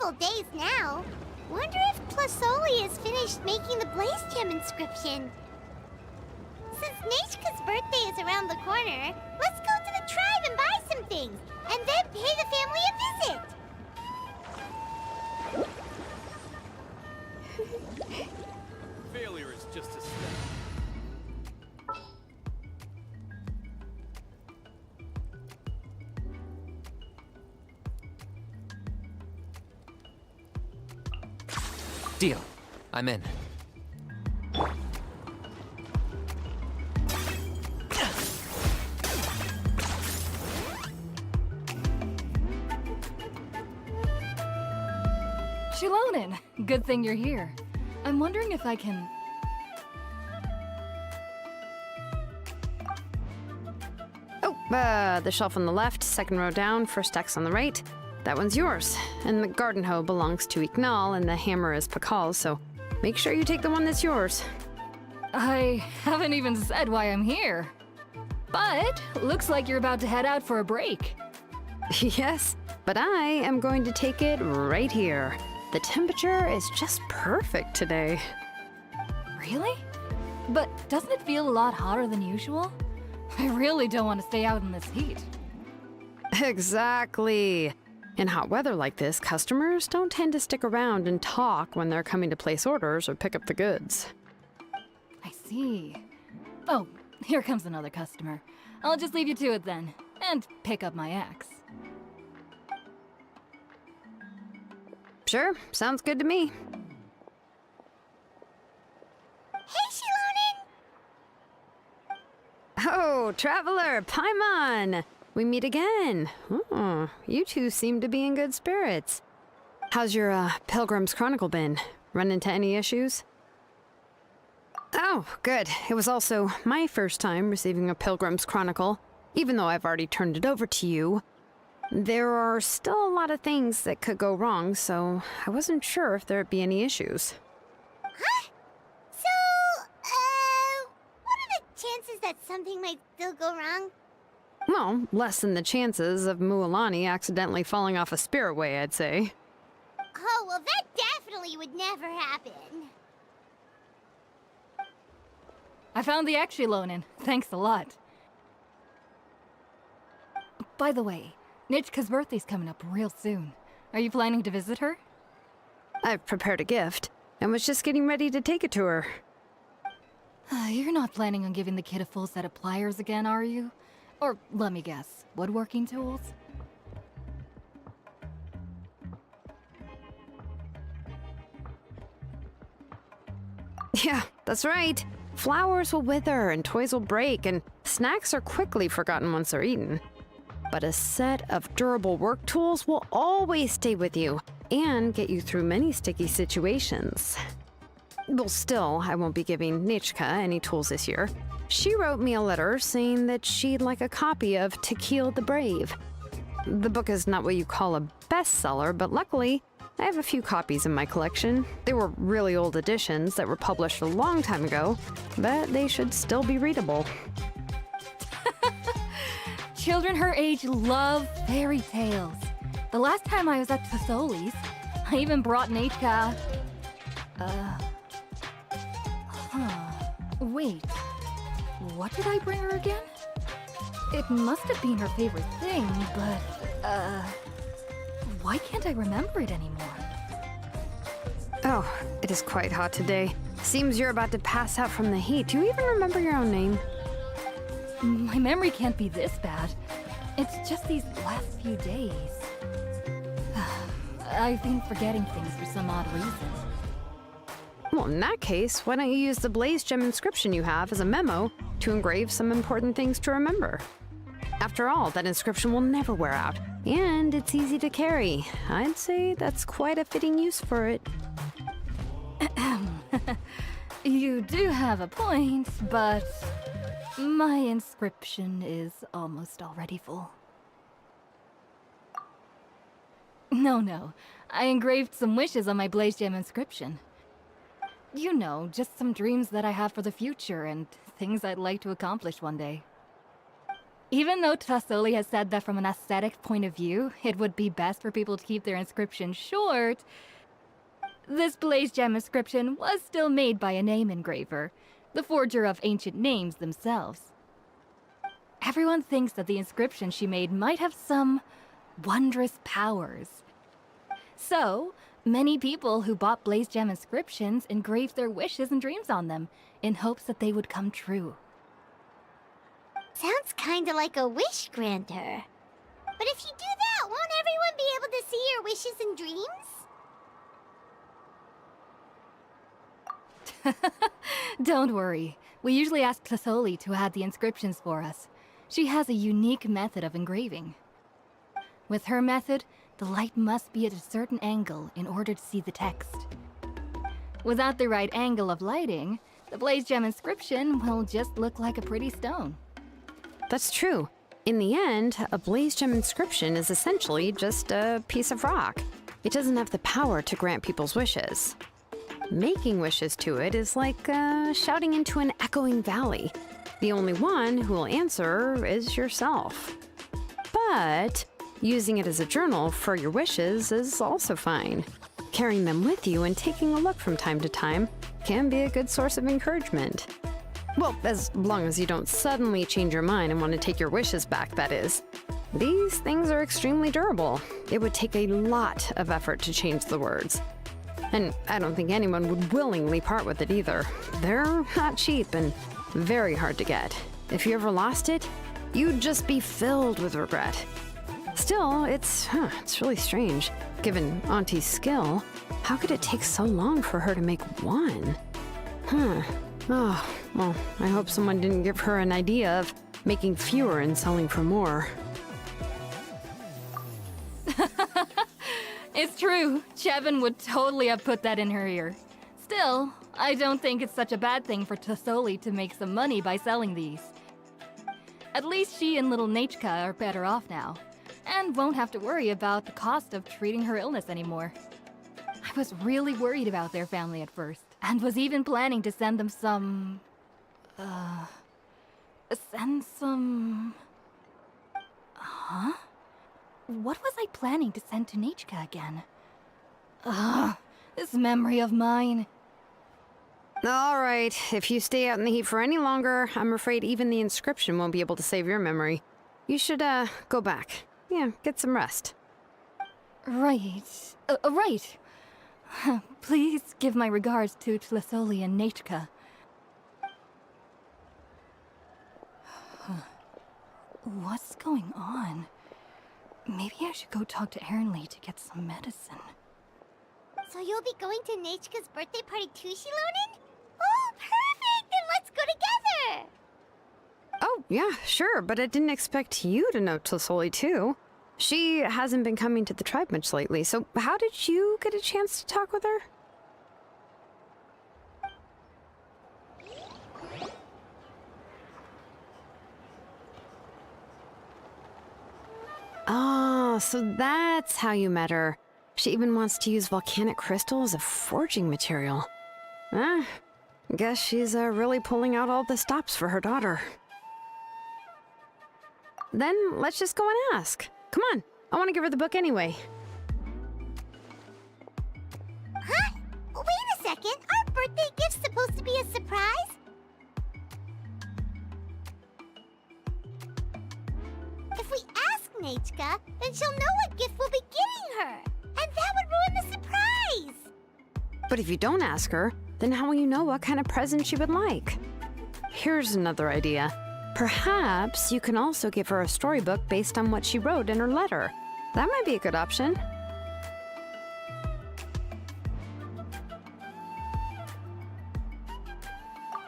full days now. Wonder if Plasoli has finished making the Blaze Gem inscription. Since Nechka's birthday is around the corner, let's go to the tribe and buy some things, and then pay the family a visit. Failure is just a step. Deal. I'm in. Shilonin, good thing you're here. I'm wondering if I can... Oh, the shelf on the left, second row down, first X on the right. That one's yours. And the garden hoe belongs to Ignal, and the hammer is Pakal's, so make sure you take the one that's yours. I haven't even said why I'm here. But looks like you're about to head out for a break. Yes, but I am going to take it right here. The temperature is just perfect today. Really? But doesn't it feel a lot hotter than usual? I really don't want to stay out in this heat. Exactly. In hot weather like this, customers don't tend to stick around and talk when they're coming to place orders or pick up the goods. I see. Oh, here comes another customer. I'll just leave you to it then, and pick up my axe. Sure, sounds good to me. Hey, Shilonin! Oh, Traveler, Paimon! We meet again. Oh, you two seem to be in good spirits. How's your, Pilgrim's Chronicle been? Run into any issues? Oh, good. It was also my first time receiving a Pilgrim's Chronicle, even though I've already turned it over to you. There are still a lot of things that could go wrong, so I wasn't sure if there'd be any issues. Huh? So, what are the chances that something might still go wrong? Well, less than the chances of Mualani accidentally falling off a spirit way, I'd say. Oh, well, that definitely would never happen. I found the axe, Shilonin. Thanks a lot. By the way, Nichka's birthday's coming up real soon. Are you planning to visit her? I've prepared a gift, and was just getting ready to take it to her. You're not planning on giving the kid a full set of pliers again, are you? Or, let me guess, woodworking tools? Yeah, that's right. Flowers will wither and toys will break, and snacks are quickly forgotten once they're eaten. But a set of durable work tools will always stay with you and get you through many sticky situations. Well, still, I won't be giving Nichka any tools this year. She wrote me a letter saying that she'd like a copy of To Kill the Brave. The book is not what you call a bestseller, but luckily, I have a few copies in my collection. They were really old editions that were published a long time ago, but they should still be readable. Children her age love fairy tales. The last time I was at Pasoli's, I even brought Nichka... Wait. What did I bring her again? It must have been her favorite thing, but, why can't I remember it anymore? Oh, it is quite hot today. Seems you're about to pass out from the heat. Do you even remember your own name? My memory can't be this bad. It's just these last few days. I've been forgetting things for some odd reason. Well, in that case, why don't you use the Blaze Gem inscription you have as a memo to engrave some important things to remember? After all, that inscription will never wear out, and it's easy to carry. I'd say that's quite a fitting use for it. You do have a point, but my inscription is almost already full. No. I engraved some wishes on my Blaze Gem inscription. You know, just some dreams that I have for the future and things I'd like to accomplish one day. Even though Tassoli has said that from an aesthetic point of view, it would be best for people to keep their inscription short, this Blaze Gem inscription was still made by a name engraver, the forger of ancient names themselves. Everyone thinks that the inscription she made might have some wondrous powers. So, many people who bought Blaze Gem inscriptions engraved their wishes and dreams on them, in hopes that they would come true. Sounds kinda like a wish granter. But if you do that, won't everyone be able to see your wishes and dreams? Don't worry. We usually ask Tassoli to add the inscriptions for us. She has a unique method of engraving. With her method, the light must be at a certain angle in order to see the text. Without the right angle of lighting, the Blaze Gem inscription will just look like a pretty stone. That's true. In the end, a Blaze Gem inscription is essentially just a piece of rock. It doesn't have the power to grant people's wishes. Making wishes to it is like shouting into an echoing valley. The only one who will answer is yourself. But using it as a journal for your wishes is also fine. Carrying them with you and taking a look from time to time can be a good source of encouragement. Well, as long as you don't suddenly change your mind and want to take your wishes back, that is. These things are extremely durable. It would take a lot of effort to change the words. And I don't think anyone would willingly part with it either. They're not cheap and very hard to get. If you ever lost it, you'd just be filled with regret. Still, it's really strange. Given Auntie's skill, how could it take so long for her to make one? Oh, well, I hope someone didn't give her an idea of making fewer and selling for more. It's true. Chevin would totally have put that in her ear. Still, I don't think it's such a bad thing for Tassoli to make some money by selling these. At least she and little Nachka are better off now, and won't have to worry about the cost of treating her illness anymore. I was really worried about their family at first, and was even planning to send them some... Huh? What was I planning to send to Nachka again? This memory of mine. All right, if you stay out in the heat for any longer, I'm afraid even the inscription won't be able to save your memory. You should, go back. Yeah, get some rest. Right. Right. Please give my regards to Tassoli and Nachka. What's going on? Maybe I should go talk to Ernly to get some medicine. So you'll be going to Nachka's birthday party too, Shilonen? Oh, perfect! Then let's go together! Oh, yeah, sure, but I didn't expect you to know Tassoli too. She hasn't been coming to the tribe much lately, so how did you get a chance to talk with her? Oh, so that's how you met her. She even wants to use volcanic crystal as a forging material. Guess she's really pulling out all the stops for her daughter. Then let's just go and ask. Come on, I want to give her the book anyway. Huh? Wait a second, aren't birthday gifts supposed to be a surprise? If we ask Nachka, then she'll know what gift we'll be giving her. And that would ruin the surprise! But if you don't ask her, then how will you know what kind of present she would like? Here's another idea. Perhaps you can also give her a storybook based on what she wrote in her letter. That might be a good option.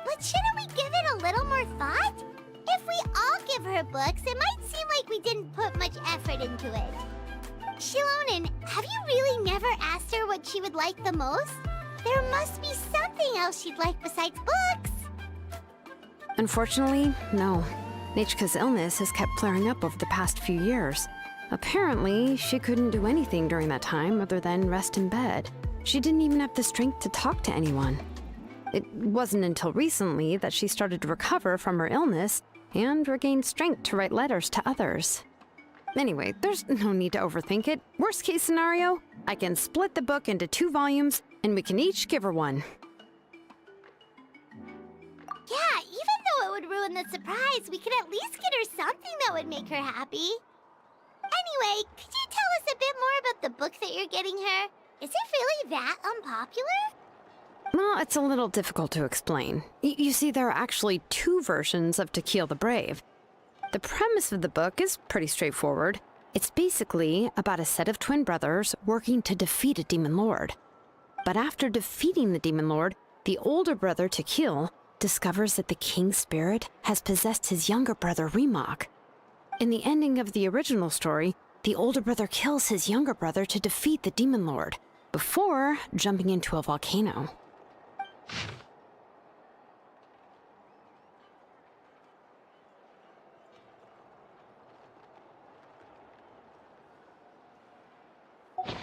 But shouldn't we give it a little more thought? If we all give her books, it might seem like we didn't put much effort into it. Shilonen, have you really never asked her what she would like the most? There must be something else she'd like besides books. Unfortunately, no. Nachka's illness has kept flaring up over the past few years. Apparently, she couldn't do anything during that time other than rest in bed. She didn't even have the strength to talk to anyone. It wasn't until recently that she started to recover from her illness and regain strength to write letters to others. Anyway, there's no need to overthink it. Worst case scenario, I can split the book into 2 volumes, and we can each give her one. Yeah, even though it would ruin the surprise, we could at least get her something that would make her happy. Anyway, could you tell us a bit more about the book that you're getting her? Is it really that unpopular? Well, it's a little difficult to explain. You see, there are actually 2 versions of To Kill the Brave. The premise of the book is pretty straightforward. It's basically about a set of twin brothers working to defeat a demon lord. But after defeating the demon lord, the older brother, To Kill, discovers that the king's spirit has possessed his younger brother, Remok. In the ending of the original story, the older brother kills his younger brother to defeat the demon lord, before jumping into a volcano.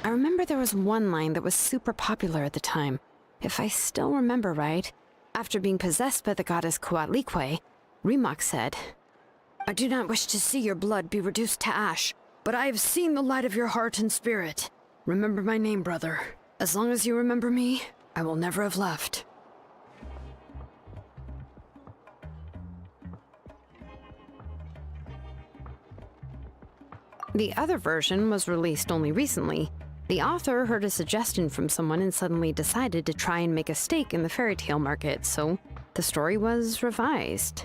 I remember there was one line that was super popular at the time. If I still remember right, after being possessed by the goddess Coatlicue, Remok said, "I do not wish to see your blood be reduced to ash, but I have seen the light of your heart and spirit. Remember my name, brother. As long as you remember me, I will never have left." The other version was released only recently. The author heard a suggestion from someone and suddenly decided to try and make a stake in the fairy tale market, so the story was revised.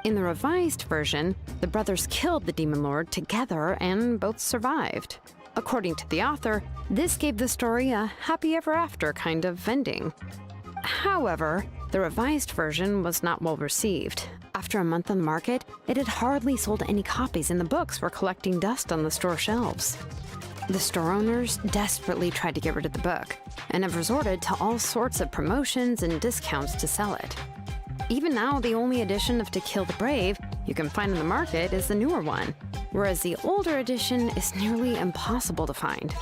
In the revised version, the brothers killed the demon lord together and both survived. According to the author, this gave the story a happy ever after kind of ending. However, the revised version was not well received. After a month on the market, it had hardly sold any copies and the books were collecting dust on the store shelves. The store owners desperately tried to get rid of the book and have resorted to all sorts of promotions and discounts to sell it. Even now, the only edition of To Kill the Brave you can find in the market is the newer one, whereas the older edition is nearly impossible to find.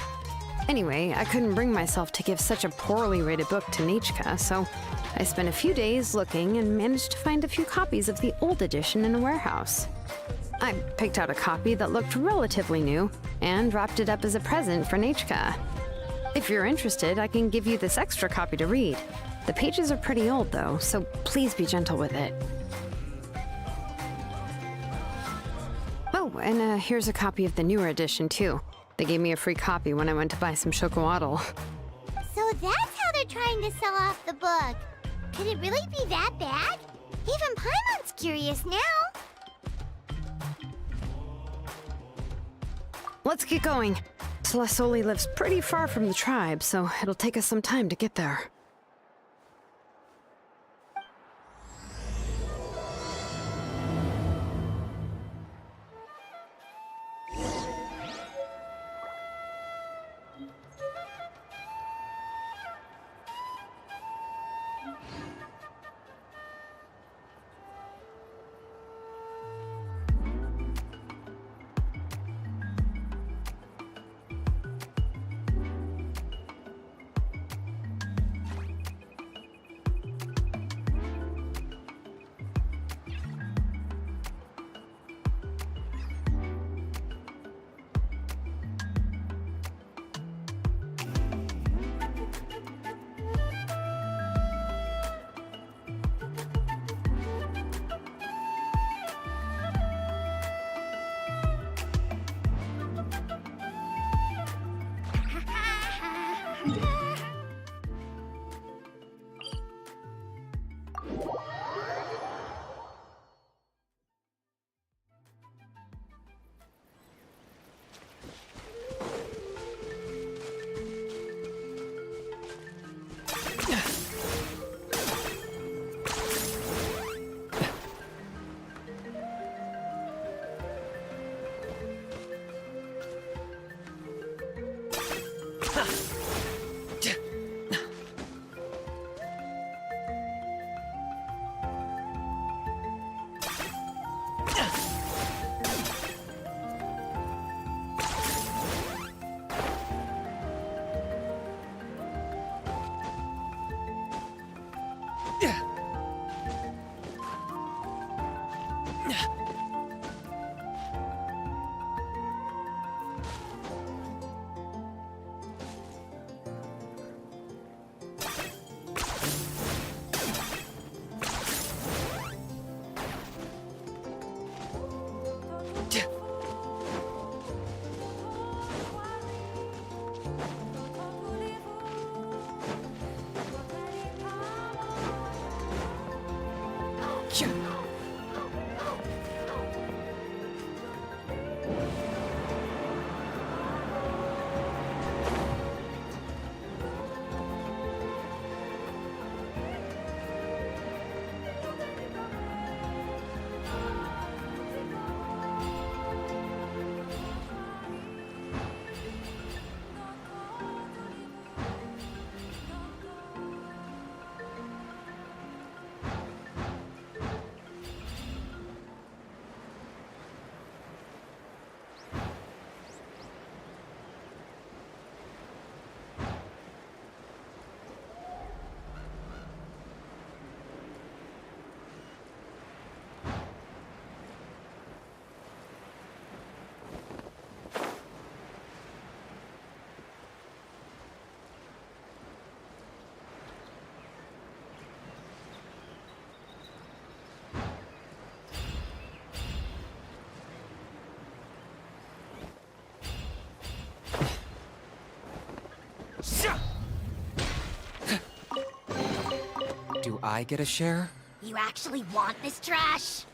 Anyway, I couldn't bring myself to give such a poorly rated book to Nichka, so I spent a few days looking and managed to find a few copies of the old edition in a warehouse. I picked out a copy that looked relatively new and wrapped it up as a present for Nichka. If you're interested, I can give you this extra copy to read. The pages are pretty old though, so please be gentle with it. Oh, and here's a copy of the newer edition too. They gave me a free copy when I went to buy some chocolatl. So that's how they're trying to sell off the book. Could it really be that bad? Even Paimon's curious now. Let's get going. Tlasoli lives pretty far from the tribe, so it'll take us some time to get there. I get a share? You actually want this trash?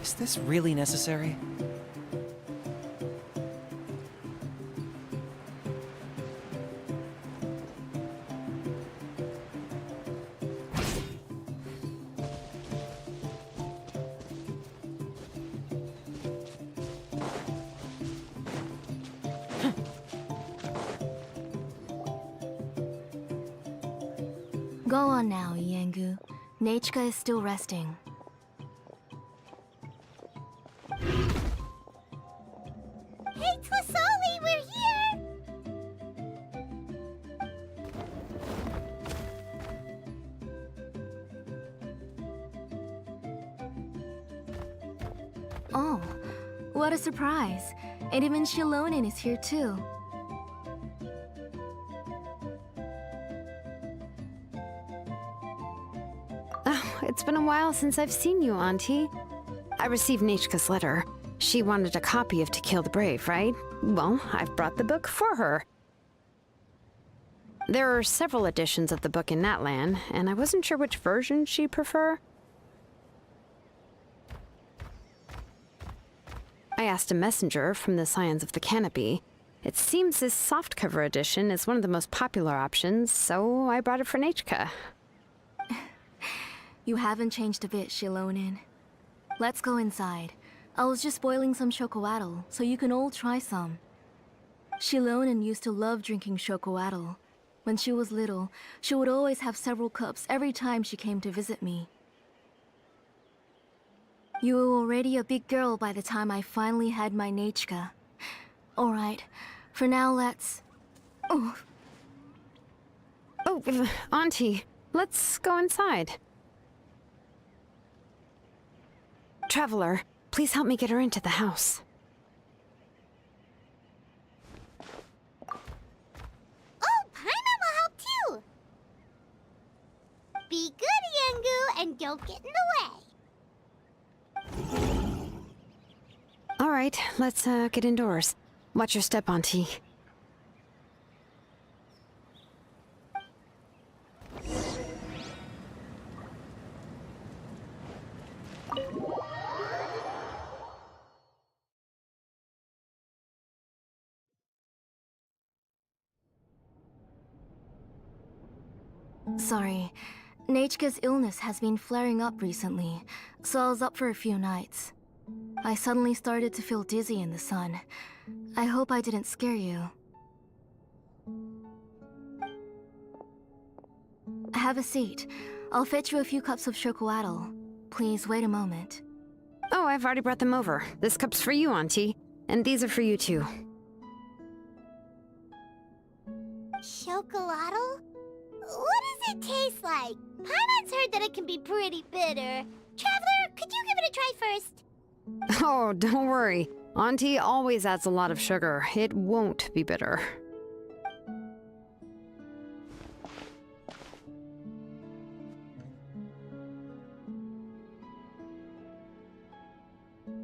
Is this really necessary? Go on now, Iengu. Nachika is still resting. Hey, Tlasoli, we're here! Oh, what a surprise. And even Shilonin is here too. Oh, it's been a while since I've seen you, Auntie. I received Nachika's letter. She wanted a copy of To Kill the Brave, right? Well, I've brought the book for her. There are several editions of the book in Natlan, and I wasn't sure which version she'd prefer. I asked a messenger from the Scions of the Canopy. It seems this softcover edition is one of the most popular options, so I brought it for Nachika. You haven't changed a bit, Shilonin. Let's go inside. I was just boiling some chocoatl, so you can all try some. Shilonin used to love drinking chocoatl. When she was little, she would always have several cups every time she came to visit me. You were already a big girl by the time I finally had my Nachika. Alright, for now let's... Oh, Auntie, let's go inside. Traveler, please help me get her into the house. Oh, Paimon will help too! Be good, Iengu, and don't get in the way. All right, let's get indoors. Watch your step, Auntie. sorry. Nachika's illness has been flaring up recently, so I was up for a few nights. I suddenly started to feel dizzy in the sun. I hope I didn't scare you. Have a seat. I'll fetch you a few cups of chocoatl. Please wait a moment. Oh, I've already brought them over. This cup's for you, Auntie. And these are for you, too. Chocolatl? What does it taste like? Paimon's heard that it can be pretty bitter. Traveler, could you give it a try first? Oh, don't worry. Auntie always adds a lot of sugar. It won't be bitter.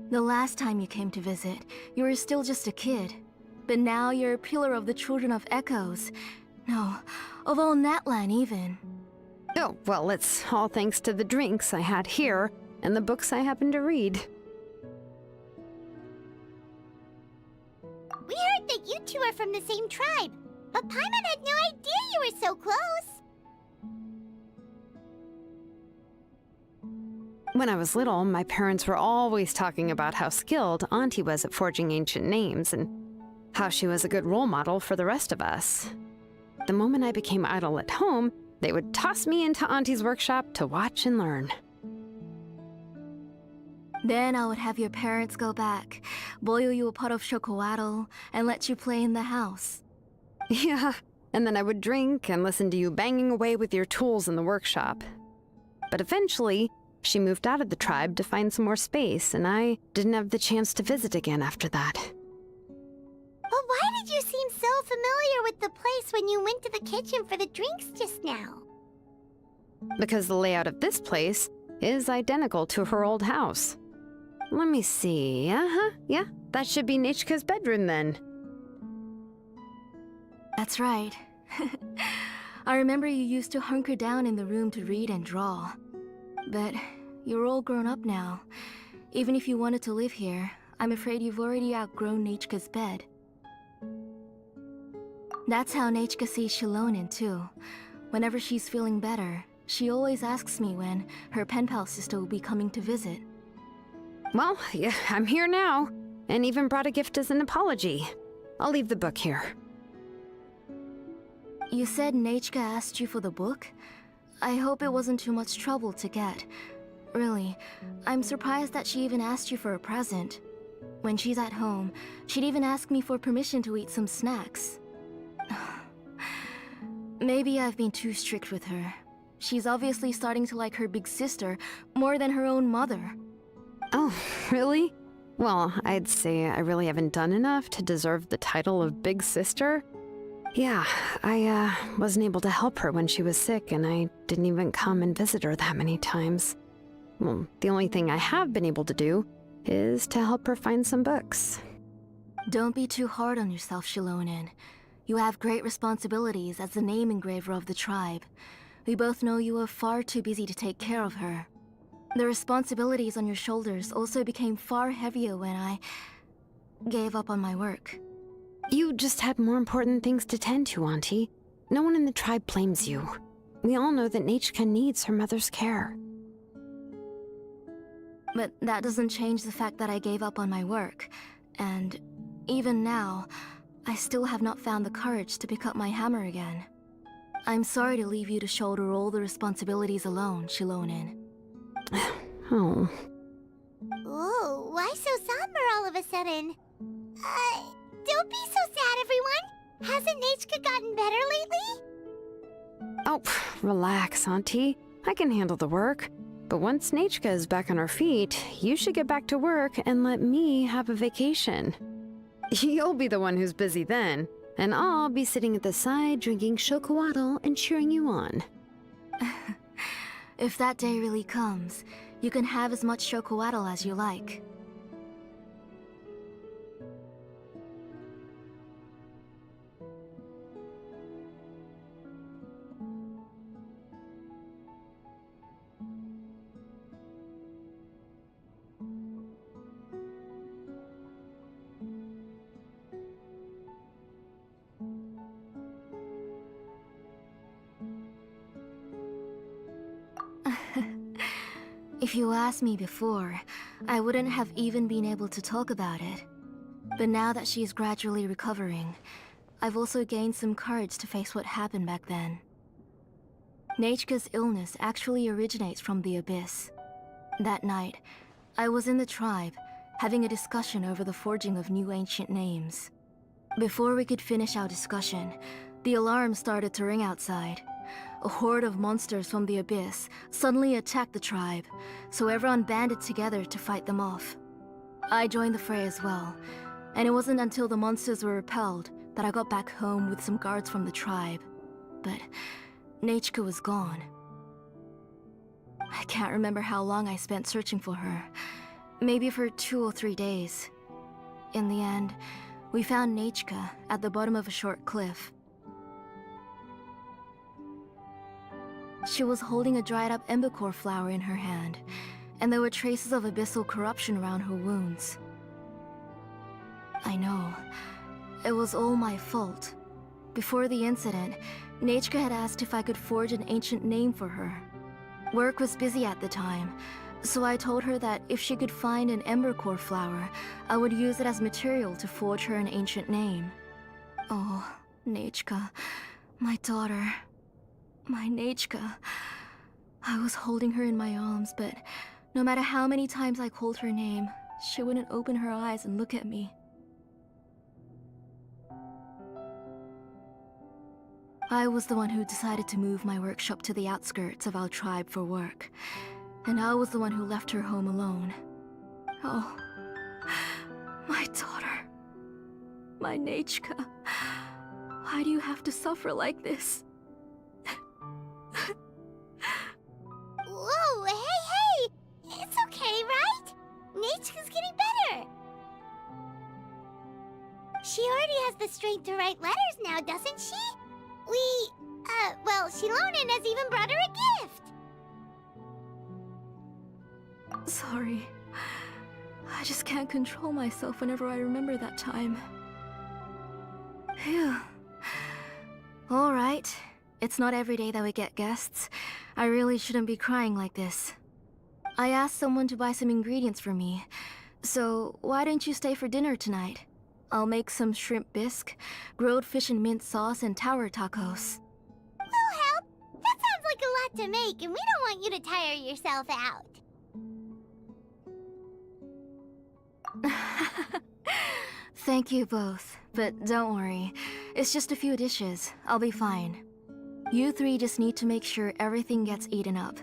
The last time you came to visit, you were still just a kid. But now you're a pillar of the Children of Echoes. No, of all Natlan even. Oh, well, it's all thanks to the drinks I had here and the books I happened to read. We heard that you two are from the same tribe, but Paimon had no idea you were so close. When I was little, my parents were always talking about how skilled Auntie was at forging ancient names and how she was a good role model for the rest of us. The moment I became idle at home, they would toss me into Auntie's workshop to watch and learn. Then I would have your parents go back, boil you a pot of chocoatl, and let you play in the house. Yeah, and then I would drink and listen to you banging away with your tools in the workshop. But eventually, she moved out of the tribe to find some more space, and I didn't have the chance to visit again after that. But why did you seem so familiar with the place when you went to the kitchen for the drinks just now? Because the layout of this place is identical to her old house. Let me see. Yeah, that should be Nechka's bedroom then. That's right. I remember you used to hunker down in the room to read and draw. But you're all grown up now. Even if you wanted to live here, I'm afraid you've already outgrown Nechka's bed. That's how Nechka sees Shilonen too. Whenever she's feeling better, she always asks me when her pen pal sister will be coming to visit. Well, yeah, I'm here now, and even brought a gift as an apology. I'll leave the book here. You said Nechka asked you for the book? I hope it wasn't too much trouble to get. Really, I'm surprised that she even asked you for a present. When she's at home, she'd even ask me for permission to eat some snacks. Maybe I've been too strict with her. She's obviously starting to like her big sister more than her own mother. Oh, really? Well, I'd say I really haven't done enough to deserve the title of Big Sister. Yeah, I wasn't able to help her when she was sick, and I didn't even come and visit her that many times. Well, the only thing I have been able to do is to help her find some books. Don't be too hard on yourself, Shilonen. You have great responsibilities as the name engraver of the tribe. We both know you are far too busy to take care of her. The responsibilities on your shoulders also became far heavier when I gave up on my work. You just had more important things to tend to, Auntie. No one in the tribe blames you. We all know that Nechka needs her mother's care. But that doesn't change the fact that I gave up on my work. And even now, I still have not found the courage to pick up my hammer again. I'm sorry to leave you to shoulder all the responsibilities alone, Shilonen. Oh. Whoa, why so somber all of a sudden? Don't be so sad, everyone! Hasn't Nechka gotten better lately? Oh, relax, Auntie. I can handle the work. But once Nechka is back on her feet, you should get back to work and let me have a vacation. You'll be the one who's busy then, and I'll be sitting at the side drinking chocolatl and cheering you on. If that day really comes, you can have as much chocolatl as you like. If you asked me before, I wouldn't have even been able to talk about it. But now that she is gradually recovering, I've also gained some courage to face what happened back then. Nechka's illness actually originates from the Abyss. That night, I was in the tribe, having a discussion over the forging of new ancient names. Before we could finish our discussion, the alarm started to ring outside. A horde of monsters from the Abyss suddenly attacked the tribe, so everyone banded together to fight them off. I joined the fray as well, and it wasn't until the monsters were repelled that I got back home with some guards from the tribe. But Nechka was gone. I can't remember how long I spent searching for her. Maybe for 2 or 3 days. In the end, we found Nechka at the bottom of a short cliff. She was holding a dried-up embercore flower in her hand, and there were traces of abyssal corruption around her wounds. I know. It was all my fault. Before the incident, Nechka had asked if I could forge an ancient name for her. Work was busy at the time, so I told her that if she could find an embercore flower, I would use it as material to forge her an ancient name. Oh, Nechka, my daughter. My Nechka. I was holding her in my arms, but no matter how many times I called her name, she wouldn't open her eyes and look at me. I was the one who decided to move my workshop to the outskirts of our tribe for work. And I was the one who left her home alone. Oh, my daughter. My Nachka. Why do you have to suffer like this? Whoa, hey! It's okay, right? Nachka's getting better. She already has the strength to write letters now, doesn't she? Well, Shilonen has even brought her a gift. Sorry. I just can't control myself whenever I remember that time. Phew. Alright. It's not every day that we get guests. I really shouldn't be crying like this. I asked someone to buy some ingredients for me. So, why don't you stay for dinner tonight? I'll make some shrimp bisque, grilled fish and mint sauce, and tower tacos. We'll help. That sounds like a lot to make, and we don't want you to tire yourself out. Thank you both, but don't worry. It's just a few dishes. I'll be fine. You three just need to make sure everything gets eaten up.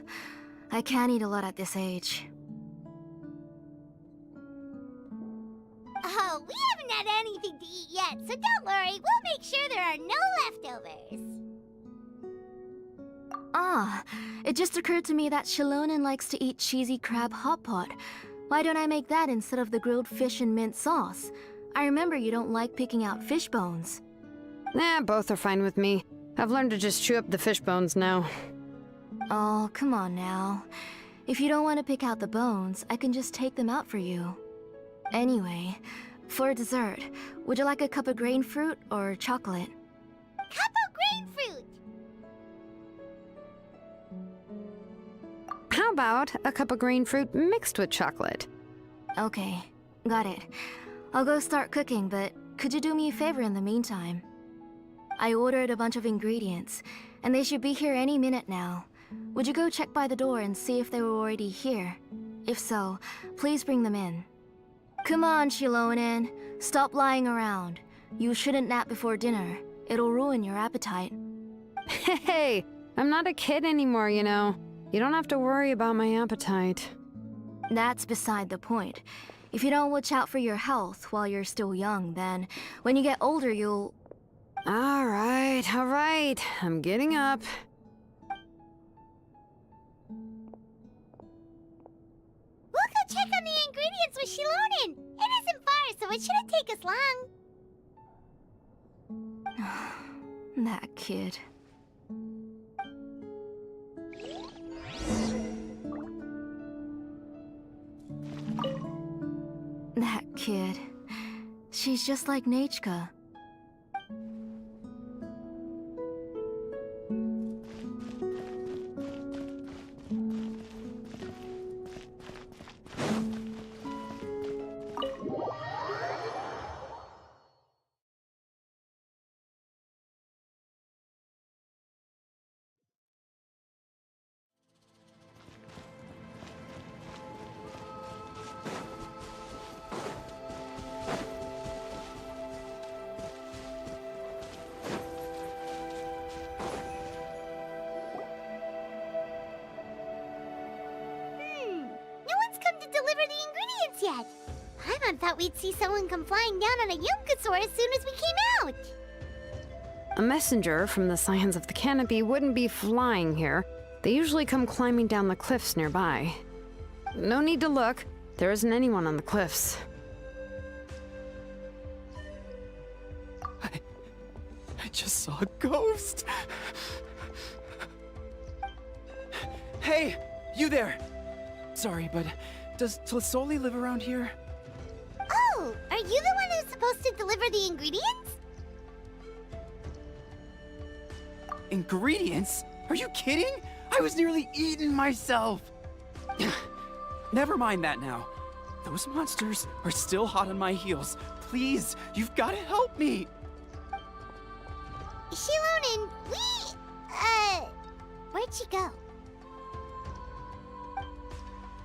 I can't eat a lot at this age. Oh, we haven't had anything to eat yet, so don't worry. We'll make sure there are no leftovers. Ah, it just occurred to me that Shilonen likes to eat cheesy crab hot pot. Why don't I make that instead of the grilled fish and mint sauce? I remember you don't like picking out fish bones. Both are fine with me. I've learned to just chew up the fish bones now. Oh, come on now. If you don't want to pick out the bones, I can just take them out for you. Anyway, for dessert, would you like a cup of grain fruit or chocolate? Cup of grain fruit! How about a cup of green fruit mixed with chocolate? Okay, got it. I'll go start cooking, but could you do me a favor in the meantime? I ordered a bunch of ingredients, and they should be here any minute now. Would you go check by the door and see if they were already here? If so, please bring them in. Come on, Shilonen. Stop lying around. You shouldn't nap before dinner. It'll ruin your appetite. Hey, I'm not a kid anymore, you know. You don't have to worry about my appetite. That's beside the point. If you don't watch out for your health while you're still young, then when you get older, you'll... All right. I'm getting up. We'll go check on the ingredients with Shilonen. It isn't far, so it shouldn't take us long. That kid. That kid. She's just like Nachka. Yet. Paimon thought we'd see someone come flying down on a Yunkasaur as soon as we came out. A messenger from the Scions of the Canopy wouldn't be flying here. They usually come climbing down the cliffs nearby. No need to look. There isn't anyone on the cliffs. I just saw a ghost. Hey, you there! Sorry, but does Tlisoli live around here? Oh, are you the one who's supposed to deliver the ingredients? Ingredients? Are you kidding? I was nearly eaten myself! Never mind that now. Those monsters are still hot on my heels. Please, you've got to help me! Shilonen, where'd she go?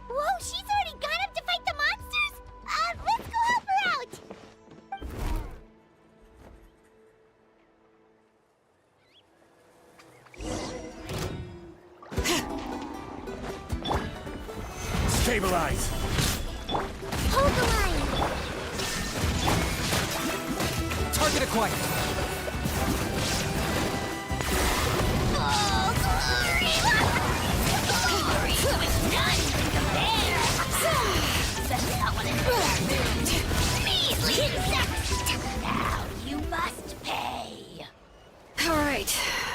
Whoa, she's already gone up to fight the monsters? Let's go help her out! Stabilize! Hold the line. Target acquired. Oh, glory! Glory with none to compare. That's not what it is. Measly insect. Now you must pay. All right,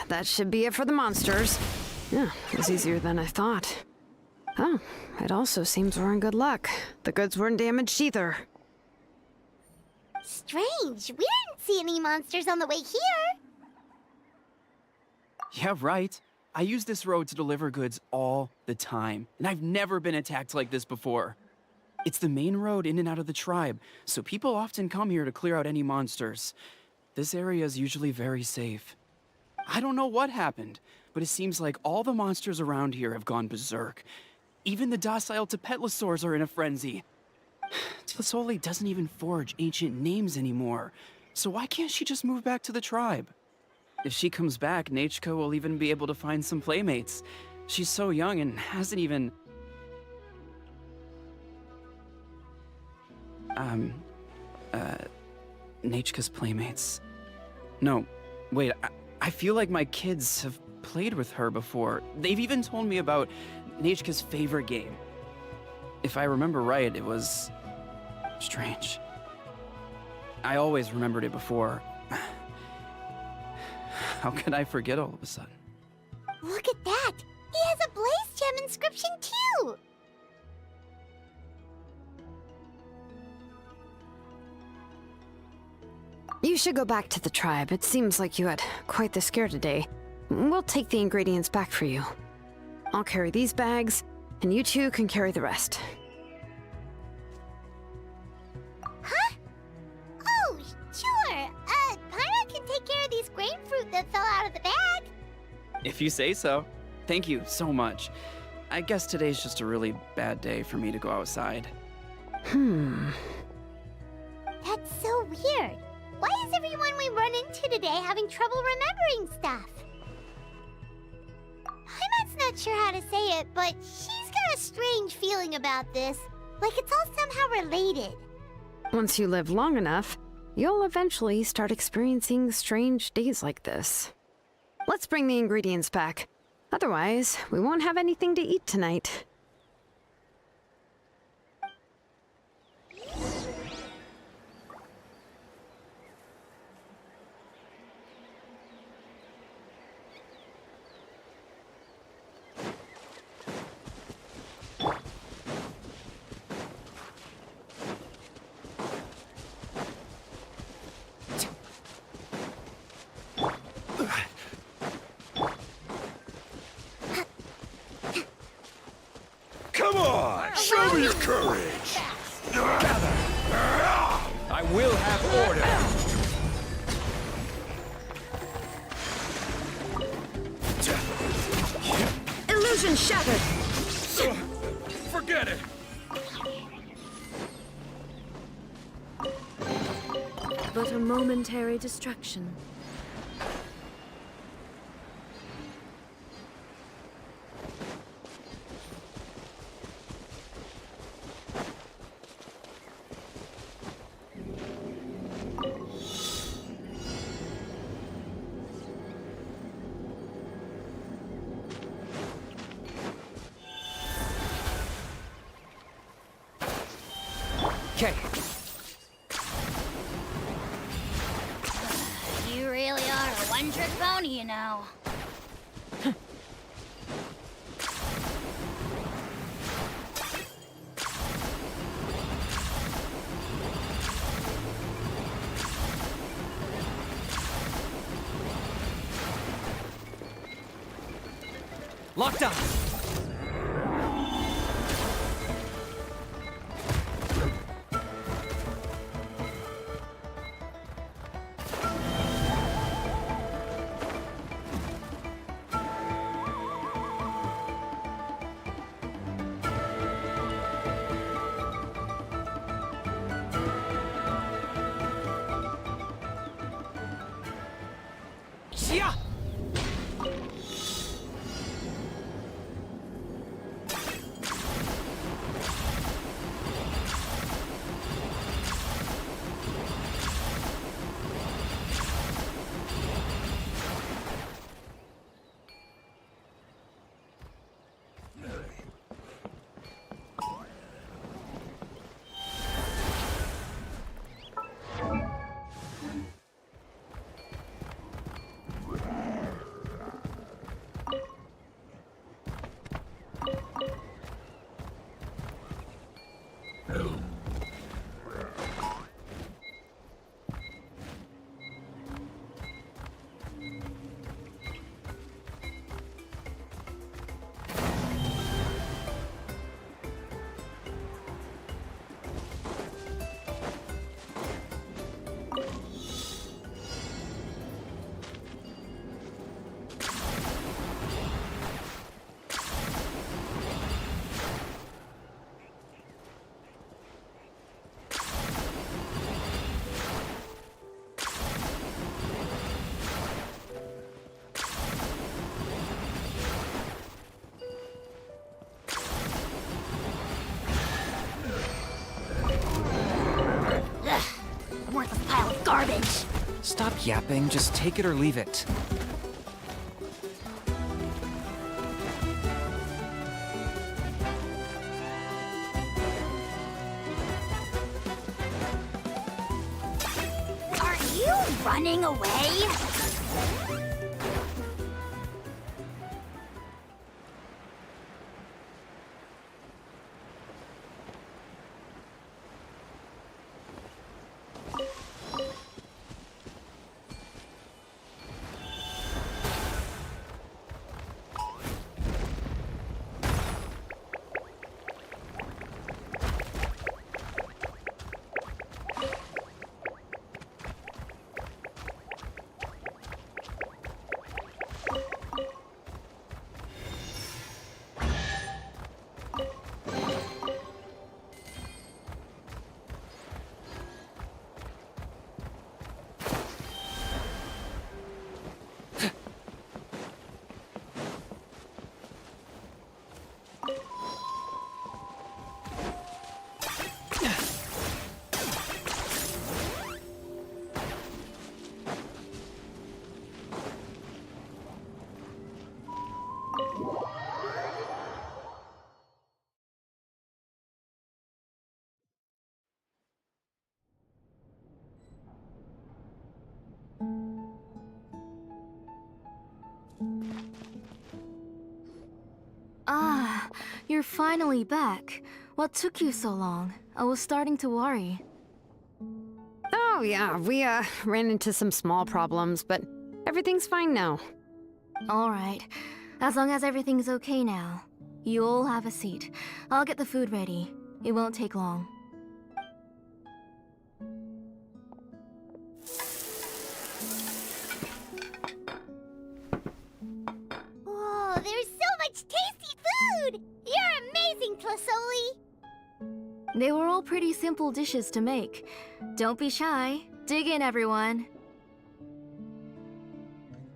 that should be it for the monsters. Yeah, it was easier than I thought. Oh, it also seems we're in good luck. The goods weren't damaged either. Strange. We didn't see any monsters on the way here. Yeah, right. I use this road to deliver goods all the time, and I've never been attacked like this before. It's the main road in and out of the tribe, so people often come here to clear out any monsters. This area is usually very safe. I don't know what happened, but it seems like all the monsters around here have gone berserk. Even the docile Tepetlosaurs are in a frenzy. Tlasoli doesn't even forge ancient names anymore, so why can't she just move back to the tribe? If she comes back, Nachko will even be able to find some playmates. She's so young and hasn't even... Nachka's playmates. No, wait, I feel like my kids have played with her before. They've even told me about Nachka's favorite game. If I remember right, it was... strange. I always remembered it before. How could I forget all of a sudden? Look at that. He has a Blaze Gem inscription too. You should go back to the tribe. It seems like you had quite the scare today. We'll take the ingredients back for you. I'll carry these bags, and you two can carry the rest. Huh? Oh, sure. Pyra can take care of these grapefruit that fell out of the bag. If you say so. Thank you so much. I guess today's just a really bad day for me to go outside. That's so weird. Why is everyone we run into today having trouble remembering stuff? Paimon's not sure how to say it, but she's got a strange feeling about this. Like it's all somehow related. Once you live long enough, you'll eventually start experiencing strange days like this. Let's bring the ingredients back. Otherwise, we won't have anything to eat tonight. Come on! Show me your courage! Gather! I will have order! Illusion shattered! Forget it! But a momentary distraction. Okay. You really are a one-trick pony, you know. Locked up. Yeah. Worthless pile of garbage. Stop yapping, just take it or leave it. Are you running away? Ah, you're finally back. What took you so long? I was starting to worry. Oh, yeah, we, ran into some small problems, but everything's fine now. Alright, as long as everything's okay now. You all have a seat. I'll get the food ready. It won't take long. Whoa, there's so much tasty food! You're amazing, Tlasoli! They were all pretty simple dishes to make. Don't be shy. Dig in, everyone.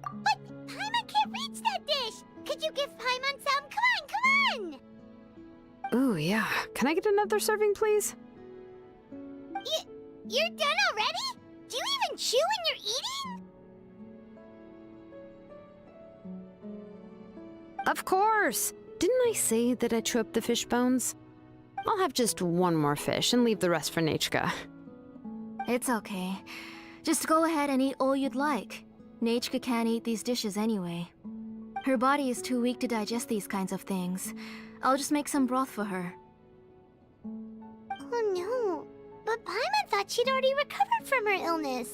But Paimon can't reach that dish! Could you give Paimon some? Come on! Ooh, yeah. Can I get another serving, please? You're done already? Do you even chew when you're eating? Of course! Didn't I say that I chew up the fish bones? I'll have just one more fish and leave the rest for Nachka. It's okay. Just go ahead and eat all you'd like. Nachka can't eat these dishes anyway. Her body is too weak to digest these kinds of things. I'll just make some broth for her. Oh no. But Paimon thought she'd already recovered from her illness.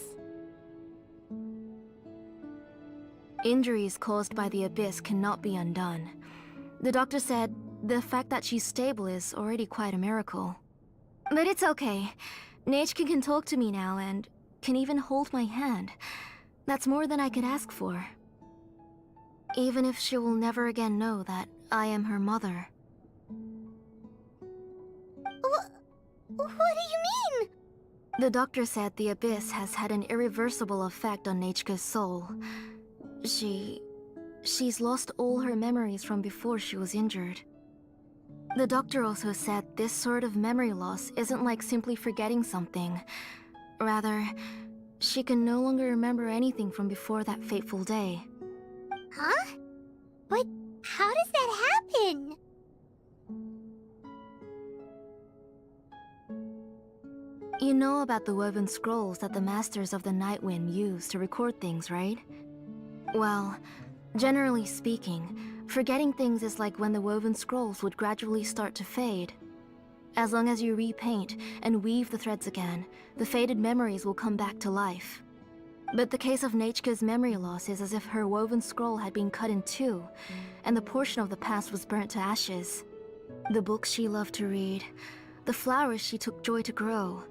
Injuries caused by the abyss cannot be undone. The doctor said the fact that she's stable is already quite a miracle. But it's okay. Nachka can talk to me now and can even hold my hand. That's more than I could ask for. Even if she will never again know that I am her mother. What do you mean? The doctor said the abyss has had an irreversible effect on Nachka's soul. She's lost all her memories from before she was injured. The doctor also said this sort of memory loss isn't like simply forgetting something. Rather, she can no longer remember anything from before that fateful day. Huh? But how does that happen? You know about the woven scrolls that the Masters of the Night Wind use to record things, right? Well, generally speaking, forgetting things is like when the woven scrolls would gradually start to fade. As long as you repaint and weave the threads again, the faded memories will come back to life. But the case of Nechka's memory loss is as if her woven scroll had been cut in two, and the portion of the past was burnt to ashes. The books she loved to read, the flowers she took joy to grow,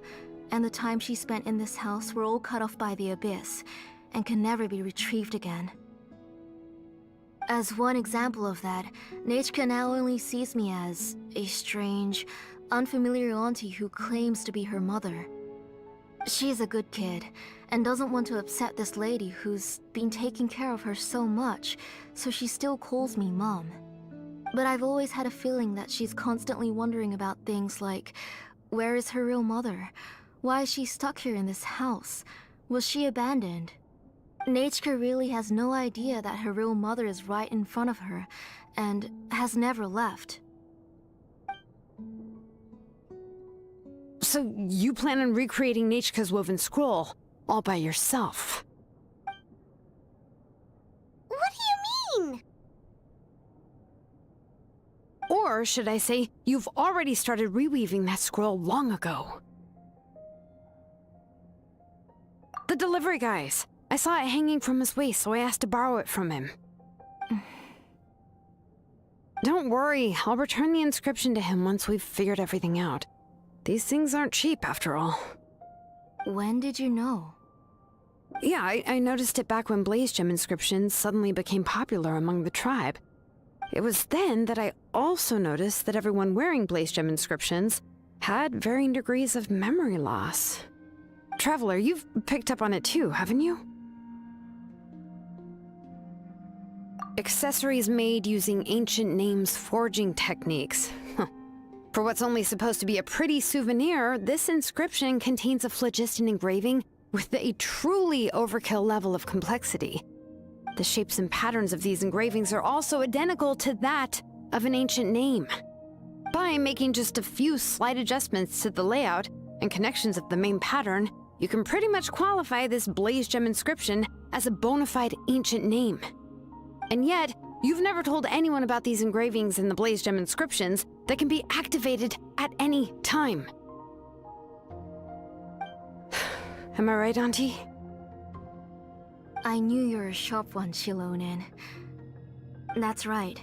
and the time she spent in this house were all cut off by the abyss, and can never be retrieved again. As one example of that, Nechka now only sees me as a strange, unfamiliar auntie who claims to be her mother. She's a good kid, and doesn't want to upset this lady who's been taking care of her so much, so she still calls me Mom. But I've always had a feeling that she's constantly wondering about things like, where is her real mother? Why is she stuck here in this house? Was she abandoned? Nechka really has no idea that her real mother is right in front of her, and has never left. So you plan on recreating Nechka's woven scroll all by yourself? What do you mean? Or should I say, you've already started reweaving that scroll long ago? The delivery guys. I saw it hanging from his waist, so I asked to borrow it from him. Don't worry, I'll return the inscription to him once we've figured everything out. These things aren't cheap, after all. When did you know? Yeah, I noticed it back when blaze gem inscriptions suddenly became popular among the tribe. It was then that I also noticed that everyone wearing blaze gem inscriptions had varying degrees of memory loss. Traveler, you've picked up on it too, haven't you? Accessories made using ancient names forging techniques. For what's only supposed to be a pretty souvenir, this inscription contains a phlogiston engraving with a truly overkill level of complexity. The shapes and patterns of these engravings are also identical to that of an ancient name. By making just a few slight adjustments to the layout and connections of the main pattern, you can pretty much qualify this blaze gem inscription as a bona fide ancient name. And yet, you've never told anyone about these engravings in the blaze gem inscriptions that can be activated at any time. Am I right, Auntie? I knew you're a sharp one, Shilonin. That's right.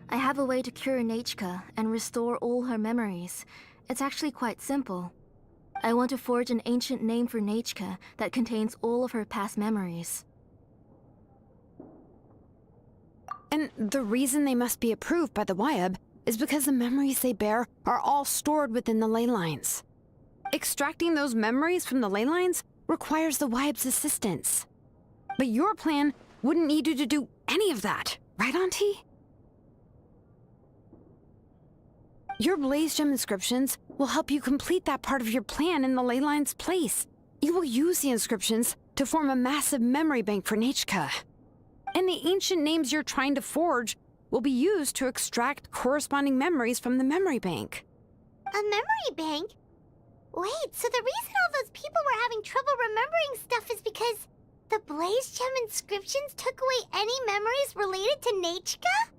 I have a way to cure Nechka and restore all her memories. It's actually quite simple. I want to forge an ancient name for Nechka that contains all of her past memories. And the reason they must be approved by the Wyab is because the memories they bear are all stored within the ley lines. Extracting those memories from the ley lines requires the Wyab's assistance. But your plan wouldn't need you to do any of that, right, Auntie? Your blaze gem inscriptions will help you complete that part of your plan in the ley line's place. You will use the inscriptions to form a massive memory bank for Nechka. And the ancient names you're trying to forge will be used to extract corresponding memories from the memory bank. A memory bank? Wait, so the reason all those people were having trouble remembering stuff is because the blaze gem inscriptions took away any memories related to Nechka?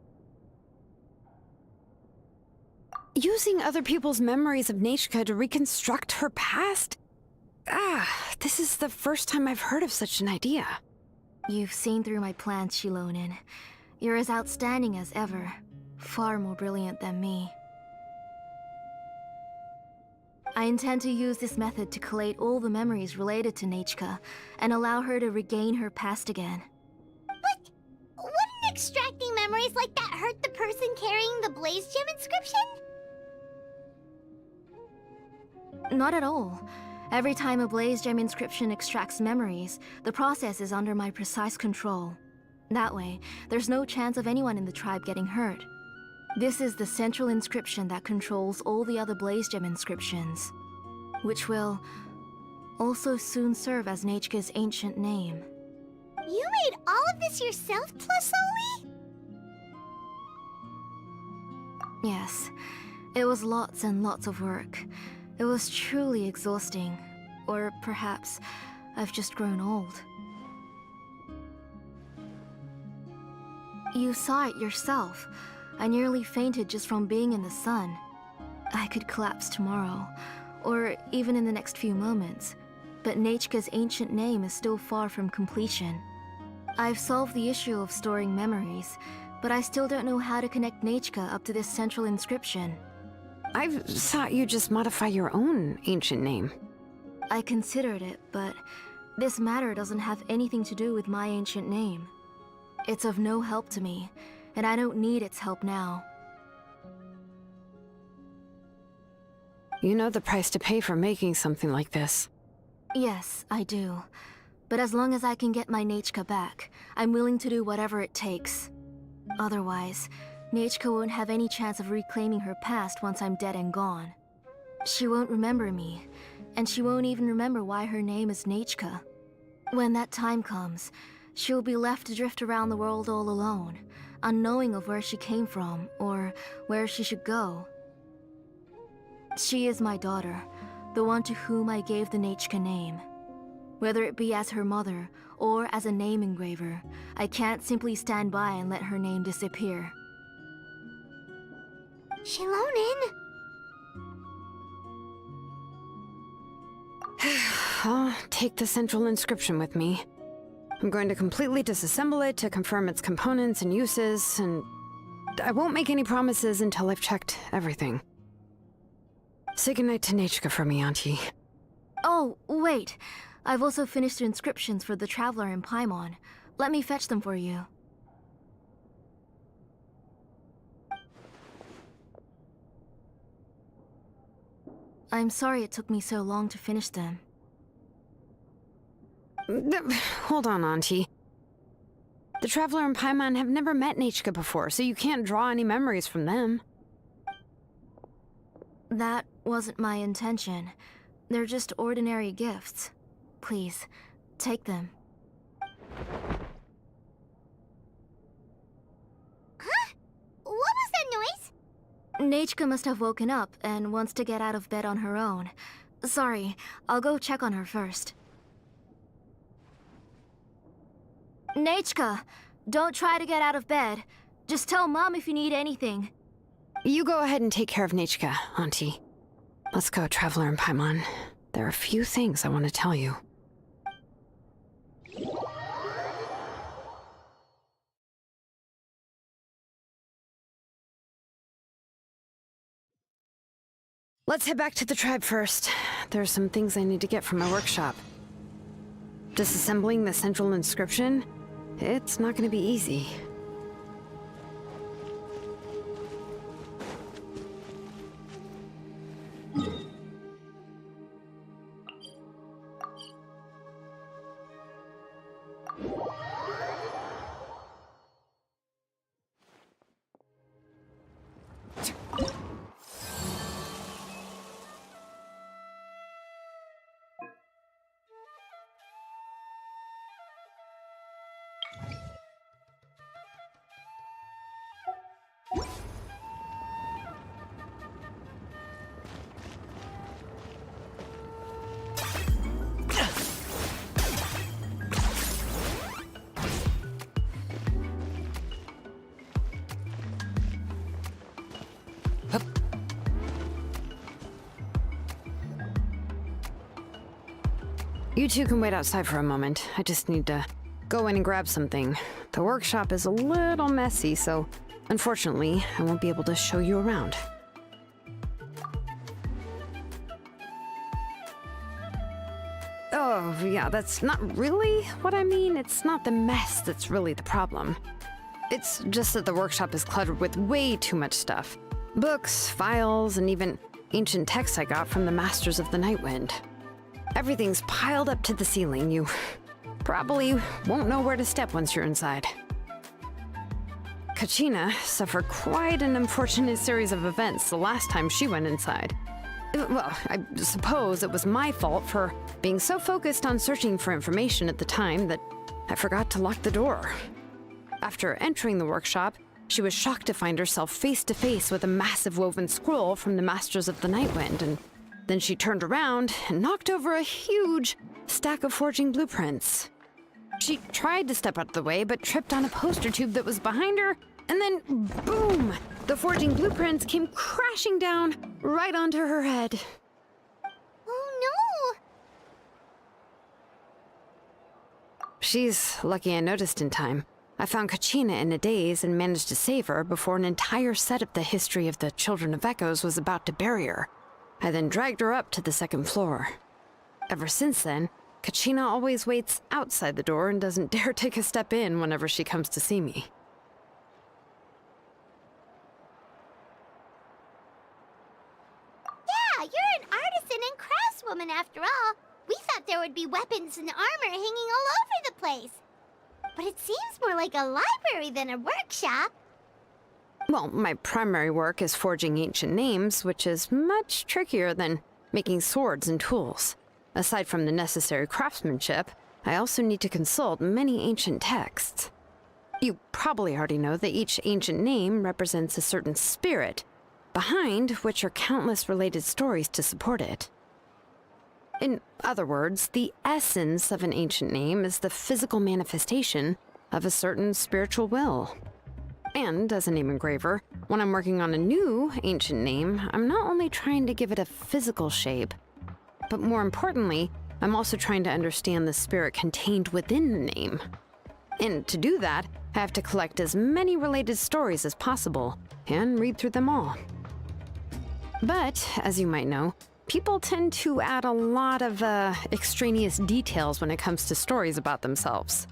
Using other people's memories of Nechka to reconstruct her past? This is the first time I've heard of such an idea. You've seen through my plans, Shilonin. You're as outstanding as ever. Far more brilliant than me. I intend to use this method to collate all the memories related to Nechka and allow her to regain her past again. But wouldn't extracting memories like that hurt the person carrying the blaze gem inscription? Not at all. Every time a blaze gem inscription extracts memories, the process is under my precise control. That way, there's no chance of anyone in the tribe getting hurt. This is the central inscription that controls all the other blaze gem inscriptions, which will also soon serve as Nechka's ancient name. You made all of this yourself, Tlasoli? Yes, it was lots and lots of work. It was truly exhausting. Or perhaps I've just grown old. You saw it yourself. I nearly fainted just from being in the sun. I could collapse tomorrow, or even in the next few moments, but Nechka's ancient name is still far from completion. I've solved the issue of storing memories, but I still don't know how to connect Nechka up to this central inscription. I thought you'd just modify your own ancient name. I considered it, but this matter doesn't have anything to do with my ancient name. It's of no help to me, and I don't need its help now. You know the price to pay for making something like this. Yes, I do. But as long as I can get my Nechka back, I'm willing to do whatever it takes. Otherwise, Nechka won't have any chance of reclaiming her past once I'm dead and gone. She won't remember me, and she won't even remember why her name is Nechka. When that time comes, she'll be left to drift around the world all alone, unknowing of where she came from or where she should go. She is my daughter, the one to whom I gave the Nechka name. Whether it be as her mother or as a name engraver, I can't simply stand by and let her name disappear. Shilonin! I'll take the central inscription with me. I'm going to completely disassemble it to confirm its components and uses, and I won't make any promises until I've checked everything. Say goodnight to Nechka for me, Auntie. Oh, wait. I've also finished the inscriptions for the Traveler in Paimon. Let me fetch them for you. I'm sorry it took me so long to finish them. Hold on, Auntie. The Traveler and Paimon have never met Nechka before, so you can't draw any memories from them. That wasn't my intention. They're just ordinary gifts. Please, take them. Huh? What was that noise? Nechka must have woken up and wants to get out of bed on her own. Sorry, I'll go check on her first. Nechka, don't try to get out of bed. Just tell Mom if you need anything. You go ahead and take care of Nechka, Auntie. Let's go, Traveler and Paimon. There are a few things I want to tell you. Let's head back to the tribe first. There are some things I need to get from my workshop. Disassembling the central inscription? It's not going to be easy. You two can wait outside for a moment. I just need to go in and grab something. The workshop is a little messy, so unfortunately, I won't be able to show you around. Oh, yeah, that's not really what I mean. It's not the mess that's really the problem. It's just that the workshop is cluttered with way too much stuff. Books, files, and even ancient texts I got from the Masters of the Nightwind. Everything's piled up to the ceiling. You probably won't know where to step once you're inside. Kachina suffered quite an unfortunate series of events the last time she went inside. Well, I suppose it was my fault for being so focused on searching for information at the time that I forgot to lock the door. After entering the workshop, she was shocked to find herself face to face with a massive woven scroll from the Masters of the Nightwind, and then she turned around and knocked over a huge stack of forging blueprints. She tried to step out of the way, but tripped on a poster tube that was behind her, and then, boom! The forging blueprints came crashing down right onto her head. Oh She's lucky I noticed in time. I found Kachina in a daze and managed to save her before an entire set of the history of the Children of Echoes was about to bury her. I then dragged her up to the second floor. Ever since then, Kachina always waits outside the door and doesn't dare take a step in whenever she comes to see me. yeah, you're an artisan and craftswoman after all. We thought there would be weapons and armor hanging all over the place. But it seems more like a library than a workshop. Well, my primary work is forging ancient names, which is much trickier than making swords and tools. Aside from the necessary craftsmanship, I also need to consult many ancient texts. You probably already know that each ancient name represents a certain spirit, behind which are countless related stories to support it. In other words, the essence of an ancient name is the physical manifestation of a certain spiritual will. And as a name engraver, when I'm working on a new ancient name, I'm not only trying to give it a physical shape, but more importantly, I'm also trying to understand the spirit contained within the name. And to do that, I have to collect as many related stories as possible and read through them all. But, as you might know, people tend to add a lot of extraneous details when it comes to stories about themselves.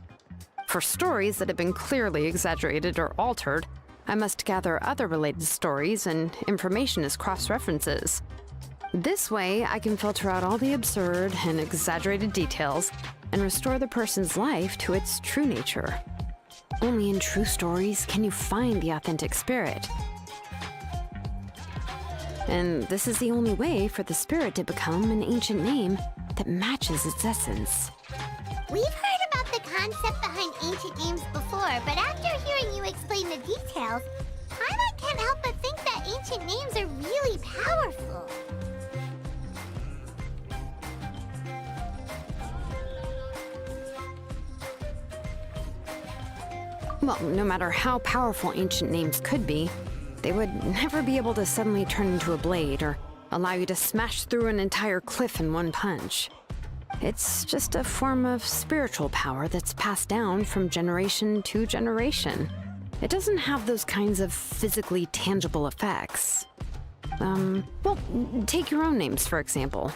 For stories that have been clearly exaggerated or altered, I must gather other related stories and information as cross-references. This way, I can filter out all the absurd and exaggerated details and restore the person's life to its true nature. Only in true stories can you find the authentic spirit. And this is the only way for the spirit to become an ancient name that matches its essence. We've heard about the concept behind ancient names before, but after hearing you explain the details, Paimon can't help but think that ancient names are really powerful. Well, no matter how powerful ancient names could be, they would never be able to suddenly turn into a blade or allow you to smash through an entire cliff in one punch. It's just a form of spiritual power that's passed down from generation to generation. It doesn't have those kinds of physically tangible effects. Well, take your own names, for example.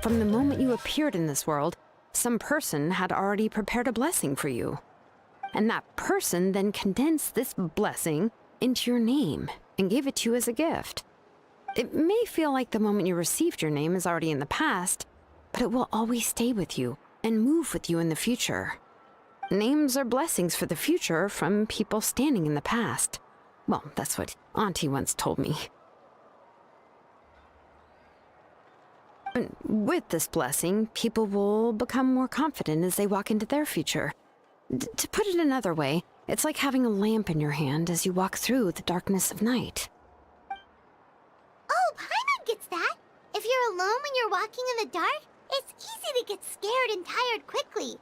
From the moment you appeared in this world, some person had already prepared a blessing for you. And that person then condensed this blessing into your name and gave it to you as a gift. It may feel like the moment you received your name is already in the past, but it will always stay with you and move with you in the future. Names are blessings for the future from people standing in the past. Well, that's what Auntie once told me. And with this blessing, people will become more confident as they walk into their future. To put it another way, it's like having a lamp in your hand as you walk through the darkness of night. Oh, Paimon gets that. If you're alone when you're walking in the dark, it's easy to get scared and tired quickly.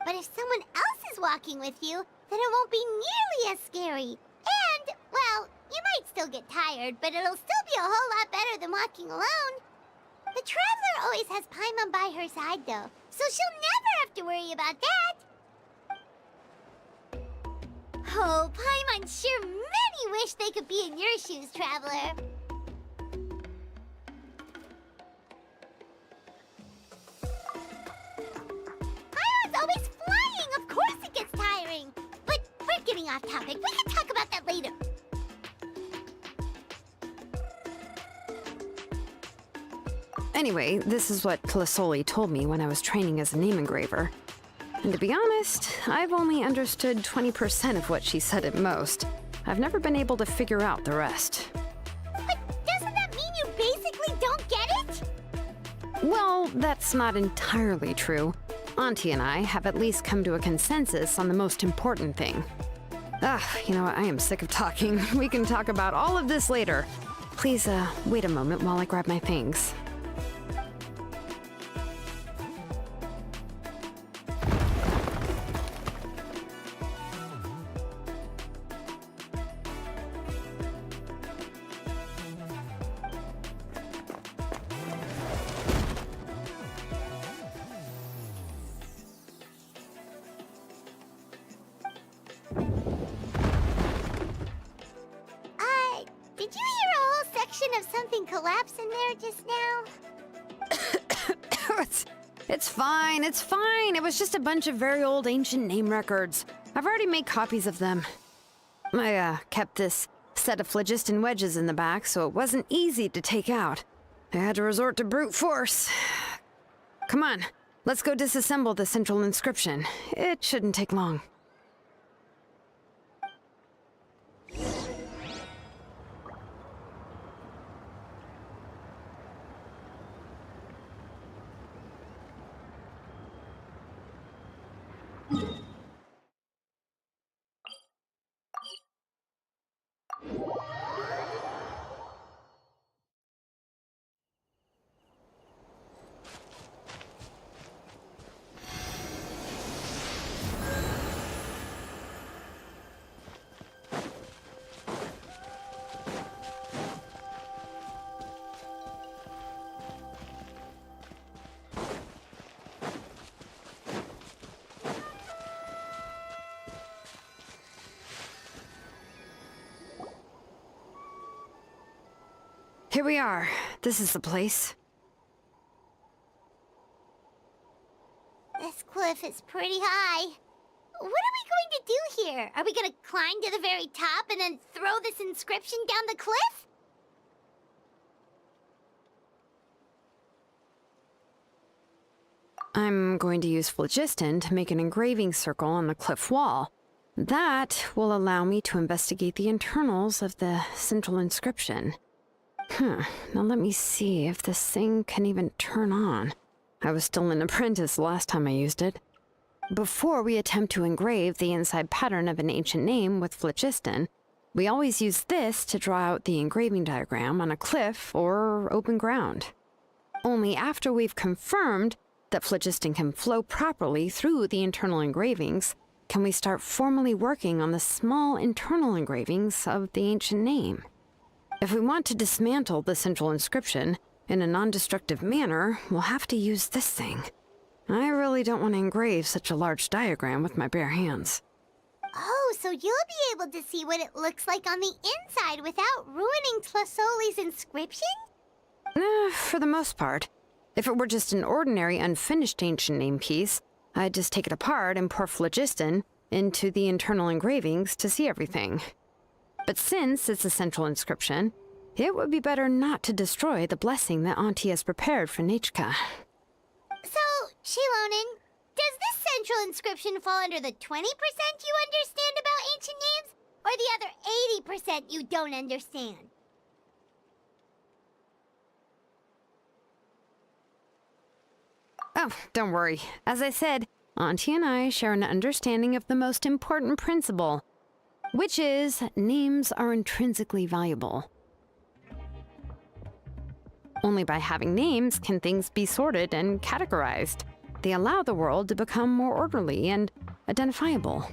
But if someone else is walking with you, then it won't be nearly as scary. And, well, you might still get tired, but it'll still be a whole lot better than walking alone. The Traveler always has Paimon by her side, though, so she'll never have to worry about that. Oh, Paimon sure many wish they could be in your shoes, Traveler. Paimon's always flying! Of course it gets tiring! But we're getting off topic. We can talk about that later. Anyway, this is what Plisoli told me when I was training as a name engraver. And to be honest, I've only understood 20% of what she said at most. I've never been able to figure out the rest. But doesn't that mean you basically don't get it? Well, that's not entirely true. Auntie and I have at least come to a consensus on the most important thing. You know what? I am sick of talking. We can talk about all of this later. Please, wait a moment while I grab my things. Did you hear a whole section of something collapse in there just now? It's fine, it's fine. It was just a bunch of very old ancient name records. I've already made copies of them. I kept this set of phlogiston wedges in the back, so it wasn't easy to take out. I had to resort to brute force. Come on, let's go disassemble the central inscription. It shouldn't take long. Here we are. This is the place. This cliff is pretty high. What are we going to do here? Are we going to climb to the very top and then throw this inscription down the cliff? I'm going to use phlogiston to make an engraving circle on the cliff wall. That will allow me to investigate the internals of the central inscription. Now let me see if this thing can even turn on. I was still an apprentice last time I used it. Before we attempt to engrave the inside pattern of an ancient name with phlogiston, we always use this to draw out the engraving diagram on a cliff or open ground. Only after we've confirmed that phlogiston can flow properly through the internal engravings can we start formally working on the small internal engravings of the ancient name. If we want to dismantle the central inscription in a non-destructive manner, we'll have to use this thing. I really don't want to engrave such a large diagram with my bare hands. Oh, so you'll be able to see what it looks like on the inside without ruining Tlasoli's inscription? For the most part. If it were just an ordinary unfinished ancient name piece, I'd just take it apart and pour phlogiston into the internal engravings to see everything. But since it's a central inscription, it would be better not to destroy the blessing that Auntie has prepared for Nechka. So, Shilonin, does this central inscription fall under the 20% you understand about ancient names, or the other 80% you don't understand? Oh, don't worry. As I said, Auntie and I share an understanding of the most important principle, which is names are intrinsically valuable. Only by having names can things be sorted and categorized. They allow the world to become more orderly and identifiable.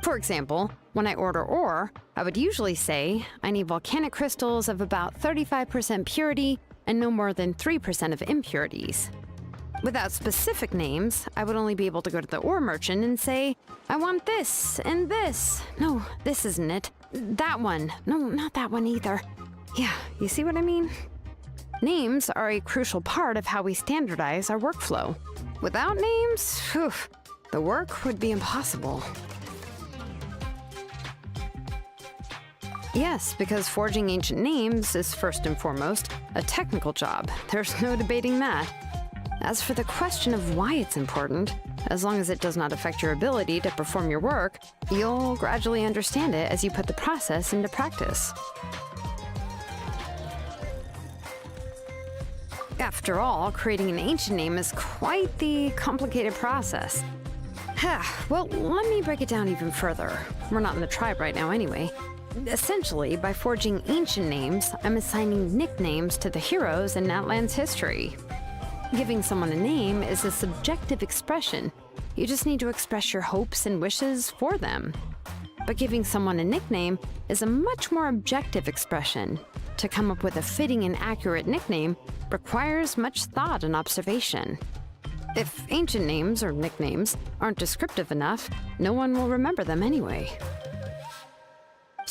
For example, when I order ore, I would usually say I need volcanic crystals of about 35% purity and no more than 3% of impurities. Without specific names, I would only be able to go to the ore merchant and say, I want this and this. No, this isn't it. That one. No, not that one either. Yeah, you see what I mean? Names are a crucial part of how we standardize our workflow. Without names, the work would be impossible. Yes, because forging ancient names is first and foremost a technical job. There's no debating that. As for the question of why it's important, as long as it does not affect your ability to perform your work, you'll gradually understand it as you put the process into practice. After all, creating an ancient name is quite the complicated process. Well, let me break it down even further. We're not in the tribe right now anyway. Essentially, by forging ancient names, I'm assigning nicknames to the heroes in Natlan's history. Giving someone a name is a subjective expression. You just need to express your hopes and wishes for them. But giving someone a nickname is a much more objective expression. To come up with a fitting and accurate nickname requires much thought and observation. If ancient names or nicknames aren't descriptive enough, no one will remember them anyway.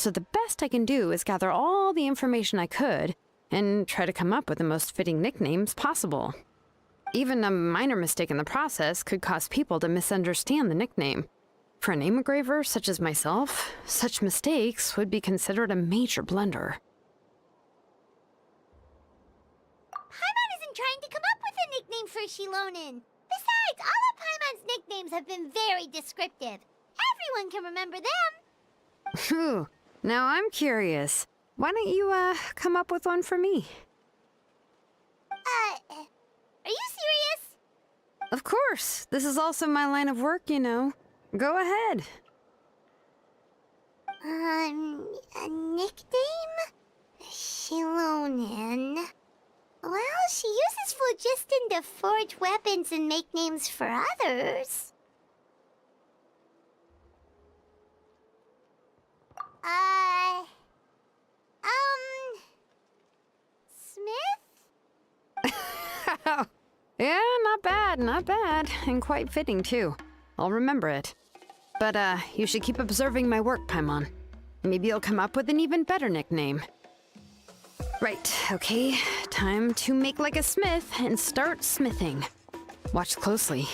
so the best I can do is gather all the information I could and try to come up with the most fitting nicknames possible. Even a minor mistake in the process could cause people to misunderstand the nickname. For a name engraver such as myself, such mistakes would be considered a major blunder. Paimon isn't trying to come up with a nickname for Shilonen. Besides, all of Paimon's nicknames have been very descriptive. Everyone can remember them. Phew. Now I'm curious. Why don't you, come up with one for me? Are you serious? Of course. This is also my line of work, you know. Go ahead. A nickname? Shilonen. Well, she uses phlogiston to forge weapons and make names for others. Smith? Yeah, not bad, and quite fitting too. I'll remember it. But, you should keep observing my work, Paimon. Maybe you'll come up with an even better nickname. Right, okay. Time to make like a smith and start smithing. Watch closely.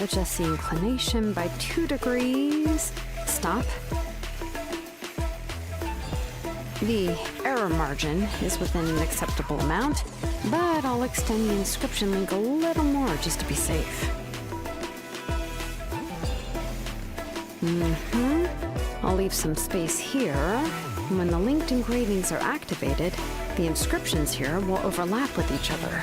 Adjust the inclination by 2 degrees. Stop. The error margin is within an acceptable amount, but I'll extend the inscription link a little more just to be safe. I'll leave some space here. When the linked engravings are activated, the inscriptions here will overlap with each other.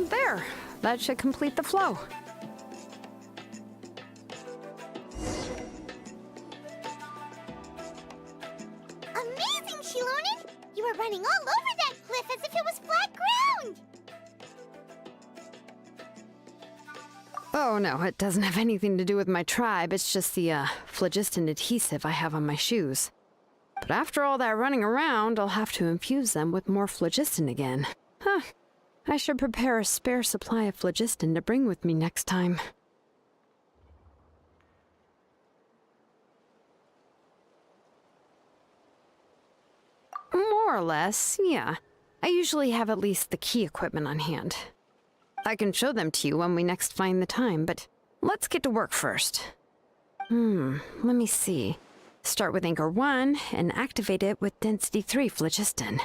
There! That should complete the flow. Amazing, Shilonen! You were running all over that cliff as if it was flat ground! Oh no, it doesn't have anything to do with my tribe. It's just the, phlogiston adhesive I have on my shoes. But after all that running around, I'll have to infuse them with more phlogiston again. Huh. I should prepare a spare supply of phlogiston to bring with me next time. More or less, yeah. I usually have at least the key equipment on hand. I can show them to you when we next find the time, but let's get to work first. Let me see. Start with Anchor 1 and activate it with Density 3 phlogiston.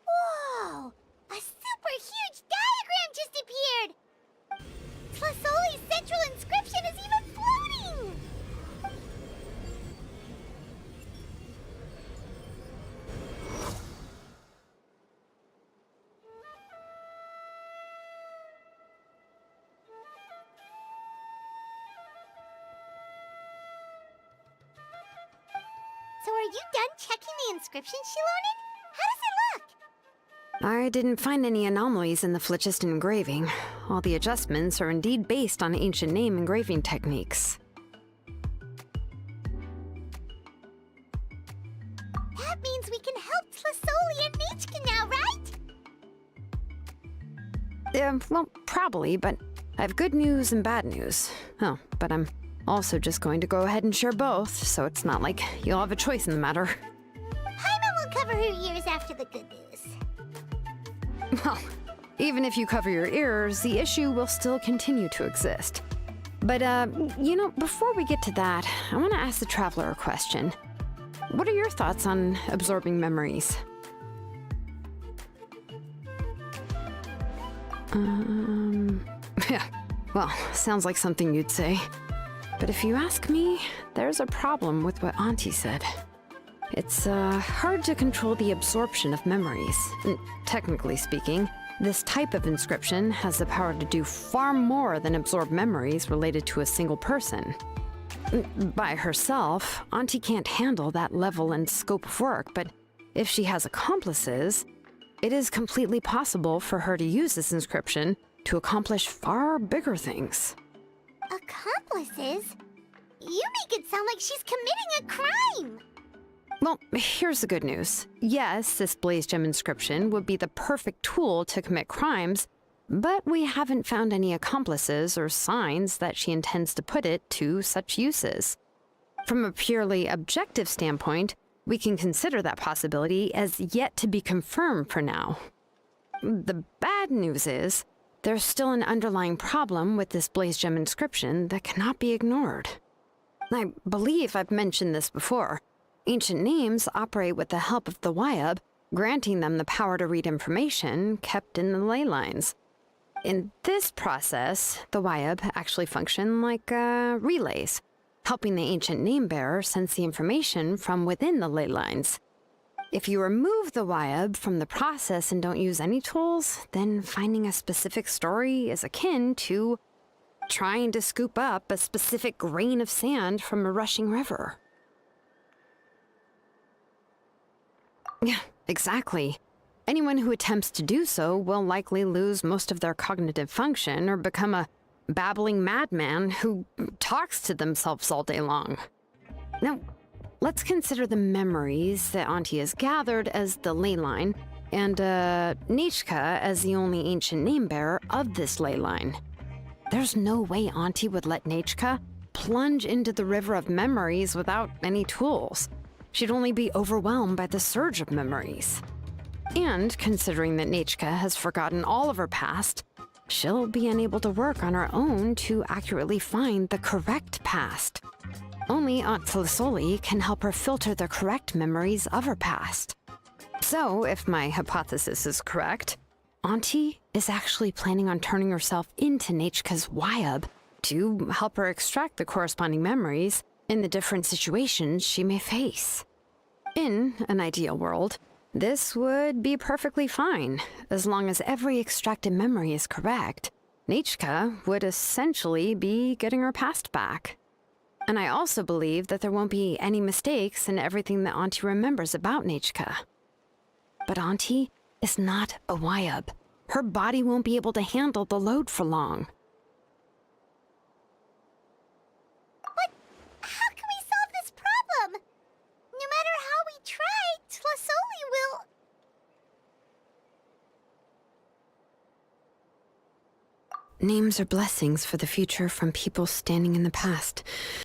Whoa! A super huge diagram just appeared! Tlasoli's central inscription is even floating! So are you done checking the inscription, Shilonen? How does it look? I didn't find any anomalies in the phlogiston engraving. All the adjustments are indeed based on ancient name engraving techniques. That means we can help Tlasoli and Nechka now, right? Well, probably, but I have good news and bad news. Oh, but I'm also just going to go ahead and share both, so it's not like you'll have a choice in the matter. Paimon will cover her ears after the good news. Well, even if you cover your ears, the issue will still continue to exist. But, you know, before we get to that, I want to ask the Traveler a question. What are your thoughts on absorbing memories? Yeah, well, sounds like something you'd say. But if you ask me, there's a problem with what Auntie said. it's hard to control the absorption of memories. And technically speaking, this type of inscription has the power to do far more than absorb memories related to a single person. By herself, Auntie can't handle that level and scope of work, but if she has accomplices, it is completely possible for her to use this inscription to accomplish far bigger things. Accomplices? You make it sound like she's committing a crime! Well, here's the good news. Yes, this blaze gem inscription would be the perfect tool to commit crimes, but we haven't found any accomplices or signs that she intends to put it to such uses. From a purely objective standpoint, we can consider that possibility as yet to be confirmed for now. The bad news is, there's still an underlying problem with this blaze gem inscription that cannot be ignored. I believe I've mentioned this before. Ancient names operate with the help of the Wyab, granting them the power to read information kept in the ley lines. In this process, the Wyab actually function like relays, helping the ancient name bearer sense the information from within the ley lines. If you remove the Wyab from the process and don't use any tools, then finding a specific story is akin to trying to scoop up a specific grain of sand from a rushing river. Yeah, exactly. Anyone who attempts to do so will likely lose most of their cognitive function or become a babbling madman who talks to themselves all day long. Now, let's consider the memories that Auntie has gathered as the ley line, and Nechka as the only ancient name bearer of this ley line. There's no way Auntie would let Nechka plunge into the river of memories without any tools. She'd only be overwhelmed by the surge of memories. And considering that Nechka has forgotten all of her past, she'll be unable to work on her own to accurately find the correct past. Only Aunt Tlisoli can help her filter the correct memories of her past. So, if my hypothesis is correct, Auntie is actually planning on turning herself into Nechka's Wyab to help her extract the corresponding memories in the different situations she may face. In an ideal world, this would be perfectly fine. As long as every extracted memory is correct, Nechka would essentially be getting her past back. And I also believe that there won't be any mistakes in everything that Auntie remembers about Nechka. But Auntie is not a Wyab. Her body won't be able to handle the load for long. But how can we solve this problem? No matter how we try, Tlasoli will... Names are blessings for the future from people standing in the past.